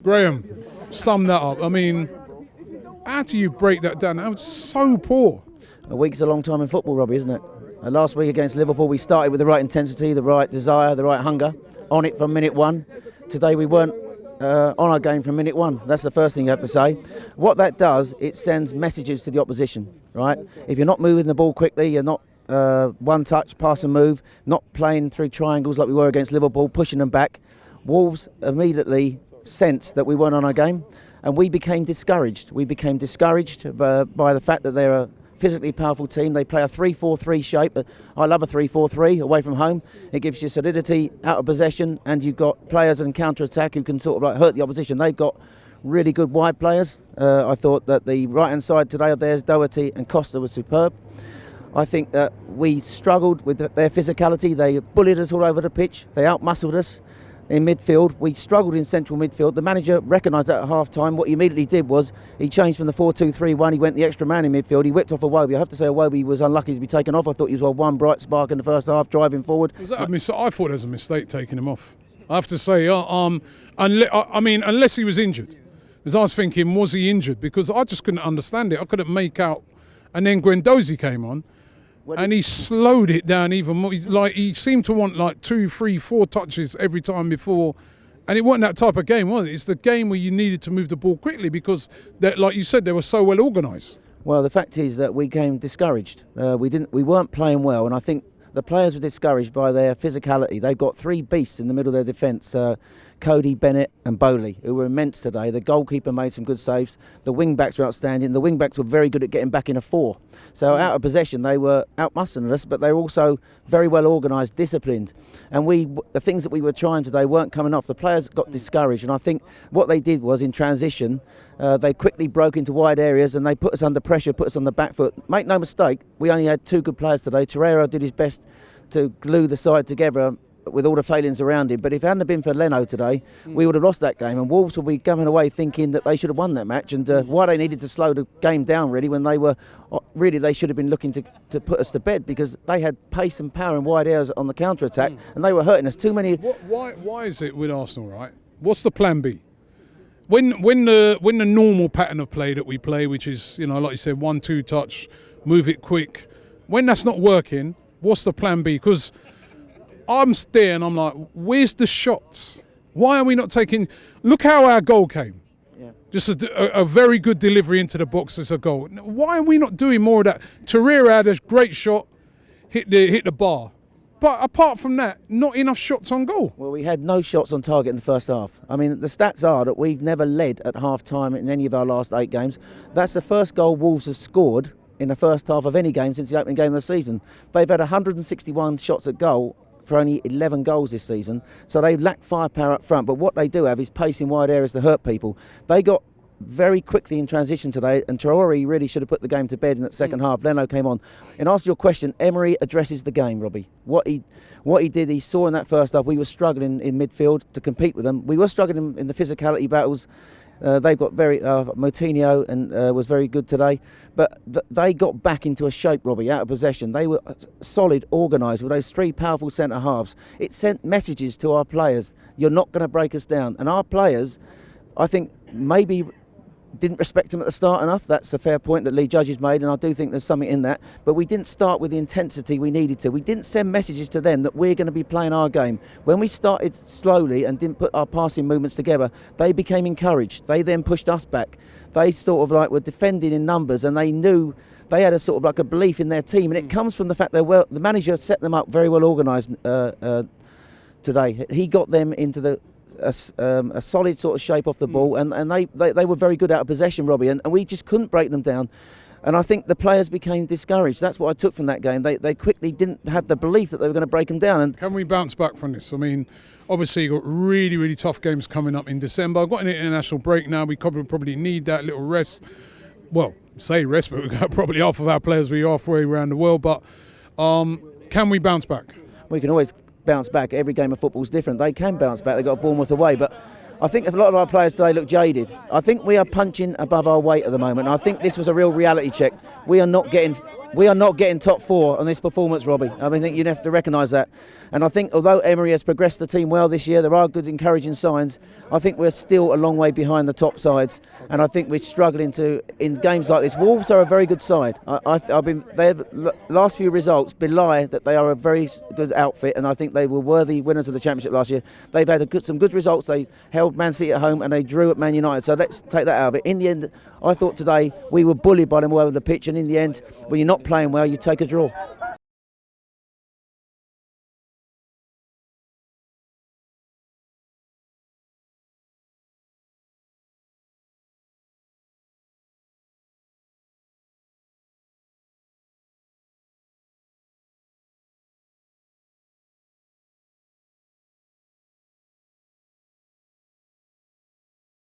Graham, sum that up. I mean, how do you break that down? That was so poor. A week's a long time in football, Robbie, isn't it? Last week against Liverpool, we started with the right intensity, the right desire, the right hunger, on it from minute one. Today we weren't on our game from minute one. That's the first thing you have to say. What that does, it sends messages to the opposition, right? If you're not moving the ball quickly, you're not one touch, pass and move, not playing through triangles like we were against Liverpool, pushing them back, Wolves immediately sensed that we weren't on our game, and we became discouraged. We became discouraged by the fact that they're a physically powerful team. They play a 3-4-3 shape. I love a 3-4-3 away from home. It gives you solidity out of possession, and you've got players in counter-attack who can sort of like hurt the opposition. They've got really good wide players. I thought that the right-hand side today of theirs, Doherty and Costa, was superb. I think that we struggled with their physicality. They bullied us all over the pitch. They out-muscled us in midfield. We struggled in central midfield. The manager recognised that at half-time. What he immediately did was he changed from the 4-2-3-1. He went the extra man in midfield. He whipped off Iwobi. I have to say Iwobi was unlucky to be taken off. I thought he was one bright spark in the first half, driving forward. Was that I thought there was a mistake taking him off. I have to say, unless he was injured. Because I was thinking, was he injured? Because I just couldn't understand it. I couldn't make out. And then Guendouzi came on. And he slowed it down even more. Like, he seemed to want like 2, 3, 4 touches every time before. And it wasn't that type of game, was it? It's the game where you needed to move the ball quickly because, like you said, they were so well organised. Well, the fact is that we came discouraged. We weren't playing well, and I think the players were discouraged by their physicality. They've got 3 beasts in the middle of their defence. Cody, Bennett and Bowley, who were immense today. The goalkeeper made some good saves. The wing-backs were outstanding. The wing-backs were very good at getting back in a 4. So out of possession, they were out-muscling us, but they were also very well organised, disciplined. And the things that we were trying today weren't coming off. The players got discouraged, and I think what they did was, in transition, they quickly broke into wide areas and they put us under pressure, put us on the back foot. Make no mistake, we only had 2 good players today. Torreira did his best to glue the side together with all the failings around him, but if it hadn't been for Leno today, we would have lost that game, and Wolves would be coming away thinking that they should have won that match, and why they needed to slow the game down really, when they were they should have been looking to put us to bed, because they had pace and power in wide areas on the counter-attack, and they were hurting us. Too many. Why is it with Arsenal, right? What's the plan B? When the normal pattern of play that we play, which is, like you said, 1-2 touch, move it quick, when that's not working, what's the plan B? Because I'm there and I'm like, where's the shots? Why are we not taking... Look how our goal came. Yeah. Just a very good delivery into the box as a goal. Why are we not doing more of that? Torreira had a great shot, hit the bar. But apart from that, not enough shots on goal. Well, we had no shots on target in the first half. I mean, the stats are that we've never led at half-time in any of our last 8 games. That's the first goal Wolves have scored in the first half of any game since the opening game of the season. They've had 161 shots at goal for only 11 goals this season, so they lack firepower up front, but what they do have is pace in wide areas to hurt people. They got very quickly in transition today, and Traore really should have put the game to bed in that second half. Leno came on. In answer to your question, Emery addresses the game, Robbie. What he did, he saw in that first half, we were struggling in midfield to compete with them. We were struggling in the physicality battles. They've got Moutinho and was very good today, but they got back into a shape, Robbie, out of possession. They were solid, organised with those 3 powerful centre halves. It sent messages to our players: you're not going to break us down. And our players, I think, maybe didn't respect him at the start enough. That's a fair point that Lee Judges made, and I do think there's something in that. But we didn't start with the intensity we needed to. We didn't send messages to them that we're going to be playing our game. When we started slowly and didn't put our passing movements together, they became encouraged. They then pushed us back. They sort of like were defending in numbers, and they knew they had a sort of like a belief in their team. And it comes from the fact the manager set them up very well organised today. He got them into a solid sort of shape off the ball, and they were very good out of possession, Robbie, and we just couldn't break them down. And I think the players became discouraged. That's what I took from that game. They quickly didn't have the belief that they were going to break them down. And can we bounce back from this? I mean, obviously you've got really, really tough games coming up in December. I've got an international break now. We probably need that little rest. Well, say rest, but we've got probably half of our players be halfway around the world. But can we bounce back? We can always bounce back. Every game of football is different. They can bounce back. They got Bournemouth away, but I think a lot of our players today look jaded. I think we are punching above our weight at the moment. I think this was a real reality check. We are not getting We are not getting top 4 on this performance, Robbie. I think you have to recognise that. And I think although Emery has progressed the team well this year, there are good encouraging signs. I think we're still a long way behind the top sides, and I think we're struggling to, in games like this. Wolves are a very good side. Their last few results belie that they are a very good outfit, and I think they were worthy winners of the Championship last year. They've had some good results. They held Man City at home and they drew at Man United, so let's take that out of it. In the end, I thought today we were bullied by them all over the pitch, and in the end, when you're not playing well, you take a draw.